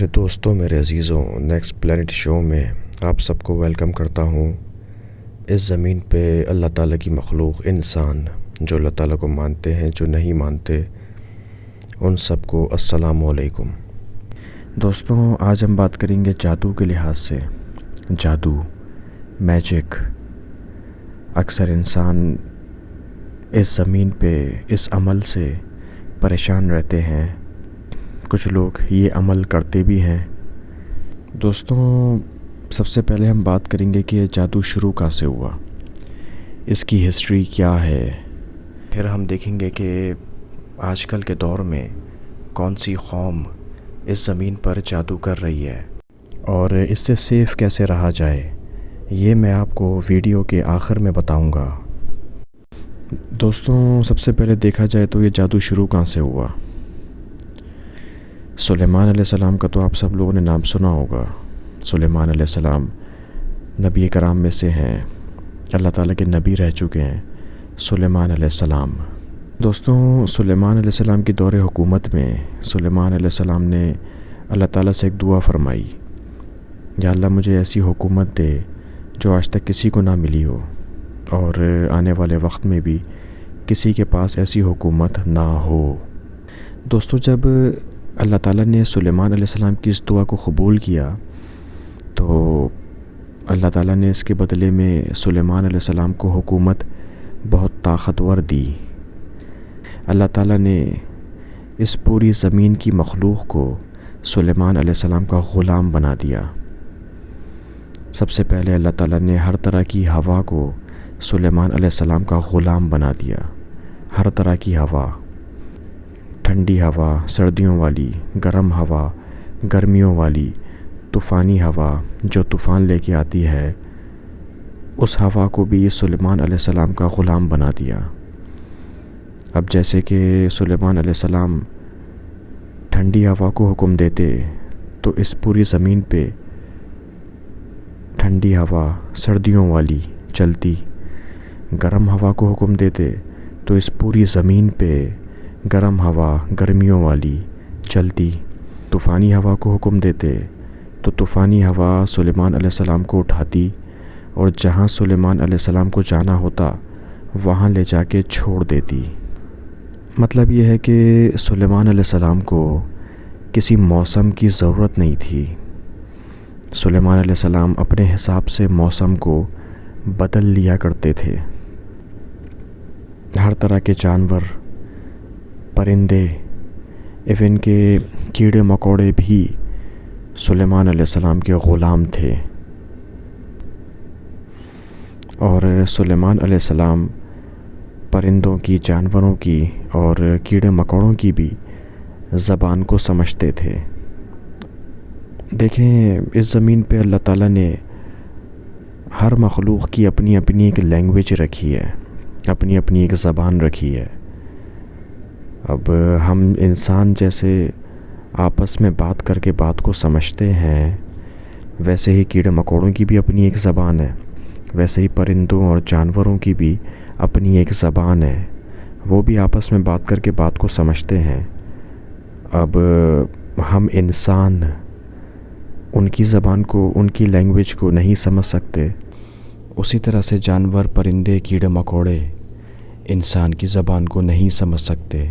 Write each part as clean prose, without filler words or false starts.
میرے دوستوں، میرے عزیزوں، نیکسٹ پلانٹ شو میں آپ سب کو ویلکم کرتا ہوں۔ اس زمین پہ اللہ تعالیٰ کی مخلوق انسان جو اللہ تعالیٰ کو مانتے ہیں، جو نہیں مانتے، ان سب کو السلام علیکم۔ دوستوں، آج ہم بات کریں گے جادو کے لحاظ سے۔ جادو، میجک، اکثر انسان اس زمین پہ اس عمل سے پریشان رہتے ہیں۔ کچھ لوگ یہ عمل کرتے بھی ہیں۔ دوستوں، سب سے پہلے ہم بات کریں گے کہ یہ جادو شروع کہاں سے ہوا، اس کی ہسٹری کیا ہے۔ پھر ہم دیکھیں گے کہ آج کل کے دور میں کون سی قوم اس زمین پر جادو کر رہی ہے اور اس سے سیف کیسے رہا جائے، یہ میں آپ کو ویڈیو کے آخر میں بتاؤں گا۔ دوستوں، سب سے پہلے دیکھا جائے تو یہ جادو شروع کہاں سے ہوا۔ سلیمان علیہ السلام کا تو آپ سب لوگوں نے نام سنا ہوگا۔ سلیمان علیہ السلام نبی کرام میں سے ہیں، اللہ تعالیٰ کے نبی رہ چکے ہیں سلیمان علیہ السلام۔ دوستوں، سلیمان علیہ السلام کی دور حکومت میں سلیمان علیہ السلام نے اللہ تعالیٰ سے ایک دعا فرمائی، یا اللہ مجھے ایسی حکومت دے جو آج تک کسی کو نہ ملی ہو، اور آنے والے وقت میں بھی کسی کے پاس ایسی حکومت نہ ہو۔ دوستوں، جب اللہ تعالیٰ نے سلیمان علیہ السلام کی اس دعا کو قبول کیا تو اللہ تعالیٰ نے اس کے بدلے میں سلیمان علیہ السلام کو حکومت بہت طاقتور دی۔ اللہ تعالیٰ نے اس پوری زمین کی مخلوق کو سلیمان علیہ السلام کا غلام بنا دیا۔ سب سے پہلے اللہ تعالیٰ نے ہر طرح کی ہوا کو سلیمان علیہ السلام کا غلام بنا دیا۔ ہر طرح کی ہوا، ٹھنڈی ہوا، سردیوں والی، گرم ہوا، گرمیوں والی، طوفانی ہوا جو طوفان لے کے آتی ہے، اس ہوا کو بھی سلیمان علیہ السلام کا غلام بنا دیا۔ اب جیسے کہ سلیمان علیہ السلام ٹھنڈی ہوا کو حکم دیتے تو اس پوری زمین پہ ٹھنڈی ہوا سردیوں والی چلتی، گرم ہوا کو حکم دیتے تو اس پوری زمین پہ گرم ہوا گرمیوں والی چلتی، طوفانی ہوا کو حکم دیتے تو طوفانی ہوا سلیمان علیہ السلام کو اٹھاتی اور جہاں سلیمان علیہ السلام کو جانا ہوتا وہاں لے جا کے چھوڑ دیتی۔ مطلب یہ ہے کہ سلیمان علیہ السلام کو کسی موسم کی ضرورت نہیں تھی۔ سلیمان علیہ السلام اپنے حساب سے موسم کو بدل لیا کرتے تھے۔ ہر طرح کے جانور، پرندے، ایون کہ کیڑے مکوڑے بھی سلیمان علیہ السلام کے غلام تھے، اور سلیمان علیہ السلام پرندوں کی، جانوروں کی اور کیڑے مکوڑوں کی بھی زبان کو سمجھتے تھے۔ دیکھیں، اس زمین پہ اللہ تعالیٰ نے ہر مخلوق کی اپنی اپنی ایک لینگویج رکھی ہے، اپنی اپنی ایک زبان رکھی ہے۔ اب ہم انسان جیسے آپس میں بات کر کے بات کو سمجھتے ہیں، ویسے ہی کیڑے مکوڑوں کی بھی اپنی ایک زبان ہے، ویسے ہی پرندوں اور جانوروں کی بھی اپنی ایک زبان ہے، وہ بھی آپس میں بات کر کے بات کو سمجھتے ہیں۔ اب ہم انسان ان کی زبان کو، ان کی لینگویج کو نہیں سمجھ سکتے، اسی طرح سے جانور، پرندے، کیڑے مکوڑے انسان کی زبان کو نہیں سمجھ سکتے۔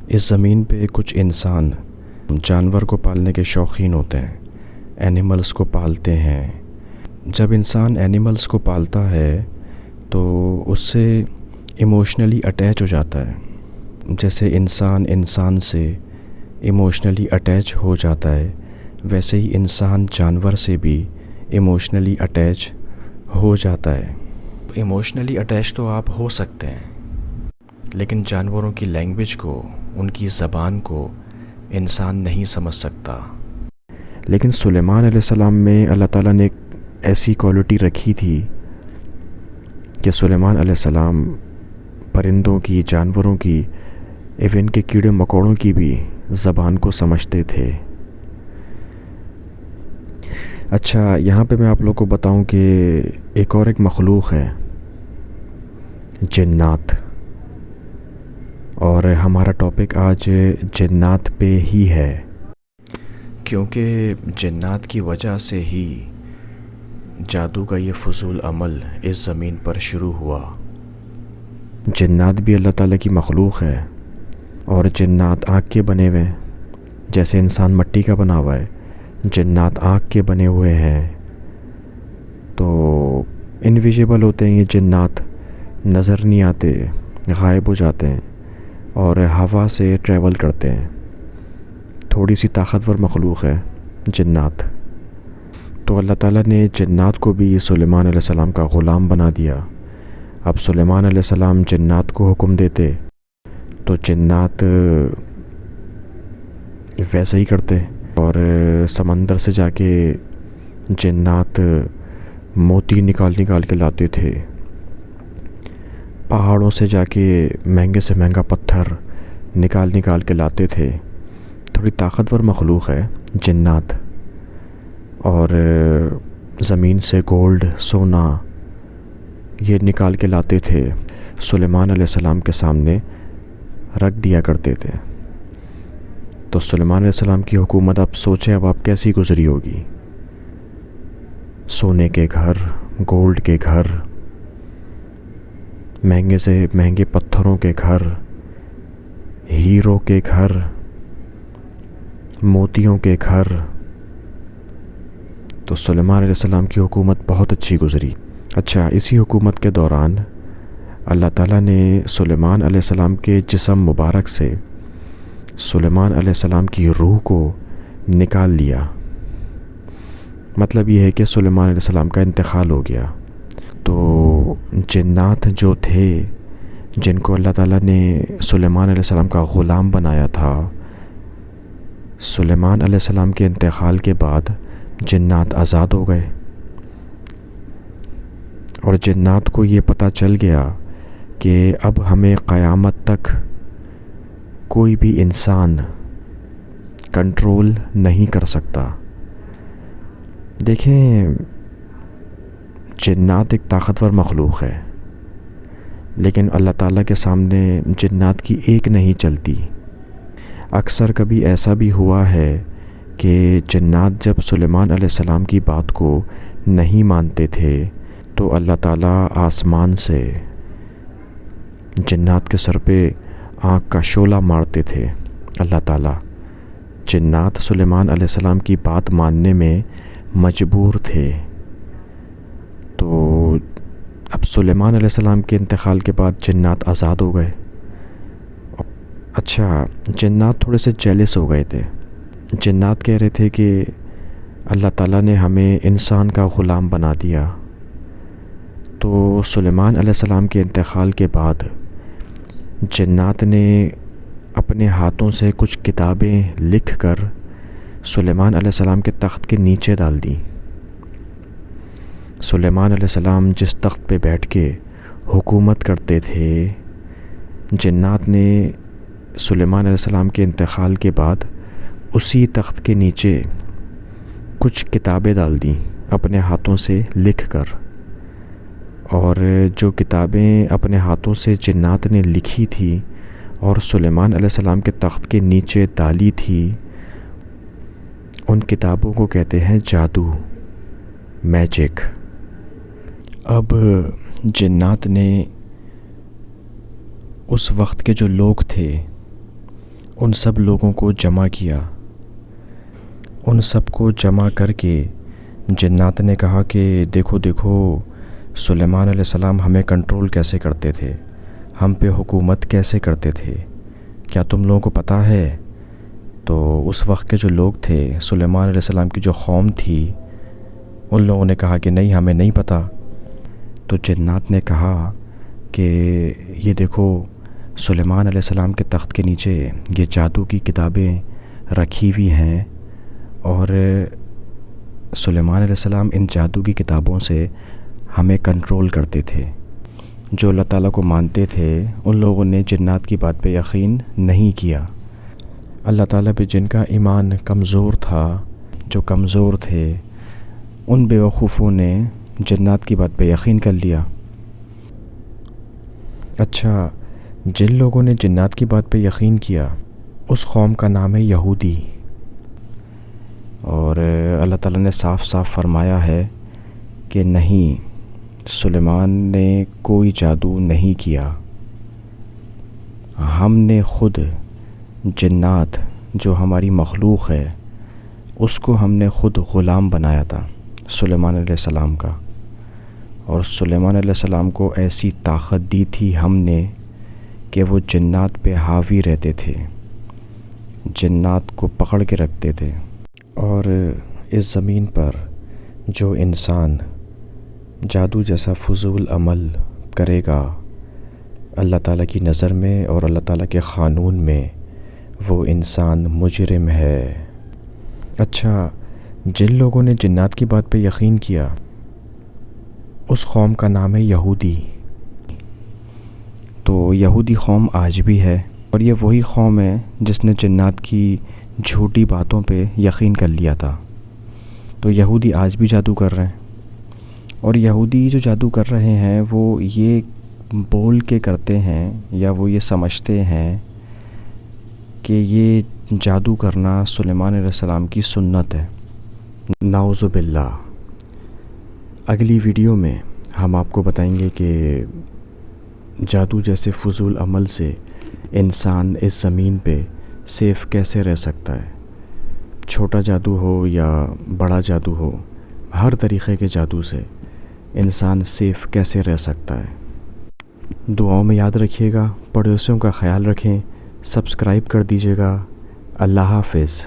اس زمین پہ کچھ انسان جانور کو پالنے کے شوقین ہوتے ہیں، اینیملز کو پالتے ہیں۔ جب انسان اینیملز کو پالتا ہے تو اس سے ایموشنلی اٹیچ ہو جاتا ہے، جیسے انسان سے ایموشنلی اٹیچ ہو جاتا ہے، ویسے ہی انسان جانور سے بھی ایموشنلی اٹیچ ہو جاتا ہے۔ ایموشنلی اٹیچ تو آپ ہو سکتے ہیں، لیکن جانوروں کی لینگویج کو، ان کی زبان کو انسان نہیں سمجھ سکتا۔ لیکن سلیمان علیہ السلام میں اللہ تعالیٰ نے ایک ایسی کوالٹی رکھی تھی کہ سلیمان علیہ السلام پرندوں کی، جانوروں کی، ایون کے کیڑے مکوڑوں کی بھی زبان کو سمجھتے تھے۔ اچھا، یہاں پہ میں آپ لوگوں کو بتاؤں کہ ایک اور ایک مخلوق ہے، جنات، اور ہمارا ٹاپک آج جنات پہ ہی ہے کیونکہ جنات کی وجہ سے ہی جادو کا یہ فضول عمل اس زمین پر شروع ہوا۔ جنات بھی اللہ تعالیٰ کی مخلوق ہے، اور جنات آنکھ کے بنے ہوئے ہیں، جیسے انسان مٹی کا بنا ہوا ہے، جنات آنکھ کے بنے ہوئے ہیں۔ تو انویزیبل ہوتے ہیں یہ جنات، نظر نہیں آتے، غائب ہو جاتے ہیں اور ہوا سے ٹریول کرتے ہیں۔ تھوڑی سی طاقتور مخلوق ہے جنات۔ تو اللہ تعالیٰ نے جنات کو بھی سلیمان علیہ السلام کا غلام بنا دیا۔ اب سلیمان علیہ السلام جنات کو حکم دیتے تو جنات ویسے ہی کرتے، اور سمندر سے جا کے جنات موتی نکال کے لاتے تھے، پہاڑوں سے جا کے مہنگے سے مہنگا پتھر نکال کے لاتے تھے۔ تھوڑی طاقتور مخلوق ہے جنات، اور زمین سے گولڈ، سونا یہ نکال کے لاتے تھے، سلیمان علیہ السلام کے سامنے رکھ دیا کرتے تھے۔ تو سلیمان علیہ السلام کی حکومت اب سوچیں اب آپ کیسی گزری ہوگی۔ سونے کے گھر، گولڈ کے گھر، مہنگے سے مہنگے پتھروں کے گھر، ہیرو کے گھر، موتیوں کے گھر۔ تو سلیمان علیہ السلام کی حکومت بہت اچھی گزری۔ اچھا، اسی حکومت کے دوران اللہ تعالیٰ نے سلیمان علیہ السلام کے جسم مبارک سے سلیمان علیہ السلام کی روح کو نکال لیا۔ مطلب یہ ہے کہ سلیمان علیہ السلام کا انتقال ہو گیا۔ تو جنات جو تھے، جن کو اللہ تعالیٰ نے سلیمان علیہ السلام کا غلام بنایا تھا، سلیمان علیہ السلام کے انتقال کے بعد جنات آزاد ہو گئے، اور جنات کو یہ پتہ چل گیا کہ اب ہمیں قیامت تک کوئی بھی انسان کنٹرول نہیں کر سکتا۔ دیکھیں، جنات ایک طاقتور مخلوق ہے، لیکن اللہ تعالیٰ کے سامنے جنات کی ایک نہیں چلتی۔ اکثر کبھی ایسا بھی ہوا ہے کہ جنات جب سلیمان علیہ السلام کی بات کو نہیں مانتے تھے تو اللہ تعالیٰ آسمان سے جنات کے سر پہ آنکھ کا شعلہ مارتے تھے۔ اللہ تعالیٰ، جنات سلیمان علیہ السلام کی بات ماننے میں مجبور تھے۔ تو اب سلیمان علیہ السلام کے انتقال کے بعد جنات آزاد ہو گئے۔ اچھا، جنات تھوڑے سے جیلس ہو گئے تھے۔ جنات کہہ رہے تھے کہ اللہ تعالیٰ نے ہمیں انسان کا غلام بنا دیا۔ تو سلیمان علیہ السلام کے انتقال کے بعد جنات نے اپنے ہاتھوں سے کچھ کتابیں لکھ کر سلیمان علیہ السلام کے تخت کے نیچے ڈال دیں۔ سلیمان علیہ السلام جس تخت پہ بیٹھ کے حکومت کرتے تھے، جنات نے سلیمان علیہ السلام کے انتقال کے بعد اسی تخت کے نیچے کچھ کتابیں ڈال دیں اپنے ہاتھوں سے لکھ کر، اور جو کتابیں اپنے ہاتھوں سے جنات نے لکھی تھی اور سلیمان علیہ السلام کے تخت کے نیچے ڈالی تھی، ان کتابوں کو کہتے ہیں جادو، میجک۔ اب جنات نے اس وقت کے جو لوگ تھے ان سب لوگوں کو جمع کیا۔ ان سب کو جمع کر کے جنات نے کہا کہ دیکھو سلیمان علیہ السلام ہمیں کنٹرول کیسے کرتے تھے، ہم پہ حکومت کیسے کرتے تھے، کیا تم لوگوں کو پتہ ہے؟ تو اس وقت کے جو لوگ تھے، سلیمان علیہ السلام کی جو قوم تھی، ان لوگوں نے کہا کہ نہیں، ہمیں نہیں پتہ۔ تو جنات نے کہا کہ یہ دیکھو، سلیمان علیہ السلام کے تخت کے نیچے یہ جادو کی کتابیں رکھی ہوئی ہیں، اور سلیمان علیہ السلام ان جادو کی کتابوں سے ہمیں کنٹرول کرتے تھے۔ جو اللہ تعالیٰ کو مانتے تھے ان لوگوں نے جنات کی بات پہ یقین نہیں کیا۔ اللہ تعالیٰ پہ جن کا ایمان کمزور تھا، جو کمزور تھے، ان بیوقوفوں نے جنات کی بات پہ یقین کر لیا۔ اچھا، جن لوگوں نے جنات کی بات پہ یقین کیا اس قوم کا نام ہے یہودی۔ تعالیٰ نے صاف صاف فرمایا ہے کہ نہیں، سلیمان نے کوئی جادو نہیں کیا، ہم نے خود جنات جو ہماری مخلوق ہے اس کو ہم نے خود غلام بنایا تھا سلیمان علیہ السلام کا، اور سلیمان علیہ السلام کو ایسی طاقت دی تھی ہم نے کہ وہ جنات پہ حاوی رہتے تھے، جنات کو پکڑ کے رکھتے تھے۔ اور اس زمین پر جو انسان جادو جیسا فضول عمل کرے گا، اللہ تعالیٰ کی نظر میں اور اللہ تعالیٰ کے قانون میں وہ انسان مجرم ہے۔ اچھا، جن لوگوں نے جنات کی بات پہ یقین کیا اس قوم کا نام ہے یہودی۔ تو یہودی قوم آج بھی ہے، اور یہ وہی قوم ہے جس نے جنات کی جھوٹی باتوں پہ یقین کر لیا تھا۔ تو یہودی آج بھی جادو کر رہے ہیں، اور یہودی جو جادو کر رہے ہیں وہ یہ بول کے کرتے ہیں یا وہ یہ سمجھتے ہیں کہ یہ جادو کرنا سلیمان علیہ السلام کی سنت ہے۔ نعوذ باللہ۔ اگلی ویڈیو میں ہم آپ کو بتائیں گے کہ جادو جیسے فضول عمل سے انسان اس زمین پہ سیف کیسے رہ سکتا ہے، چھوٹا جادو ہو یا بڑا جادو ہو، ہر طریقے کے جادو سے انسان سیف کیسے رہ سکتا ہے۔ دعاؤں میں یاد رکھیے گا، پڑوسیوں کا خیال رکھیں، سبسکرائب کر دیجیے گا۔ اللہ حافظ۔